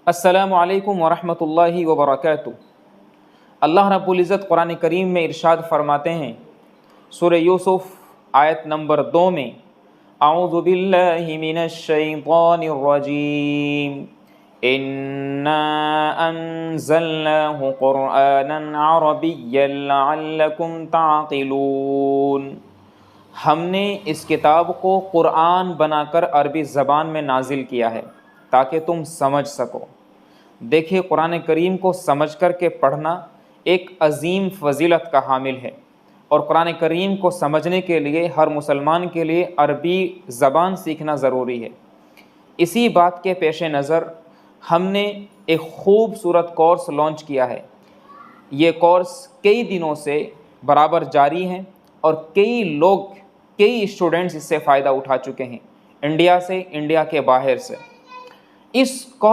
अस्सलामु अलैकुम वरहमतुल्लाहि वबरकातुहू। अल्लाह रब्बुल इज़्ज़त कुरान करीम में इरशाद फरमाते हैं सूरह यूसुफ आयत नंबर 2 में, अऊज़ु बिल्लाहि मिनश शैतानिर रजीम, इन्ना अंज़लनाहु क़ुरआनन अरबिय्यन लअल्लकुम ताक़िलून। हमने इस किताब को कुरान बनाकर अरबी ज़बान में नाजिल किया है ताकि तुम समझ सको। देखिए, कुरान करीम को समझ कर के पढ़ना एक अजीम फ़जीलत का हामिल है और कुरान करीम को समझने के लिए हर मुसलमान के लिए अरबी ज़बान सीखना ज़रूरी है। इसी बात के पेश नज़र हमने एक खूबसूरत कोर्स लॉन्च किया है। ये कोर्स कई दिनों से बराबर जारी है और कई स्टूडेंट्स इससे फ़ायदा उठा चुके हैं, इंडिया से, इंडिया के बाहर से। इस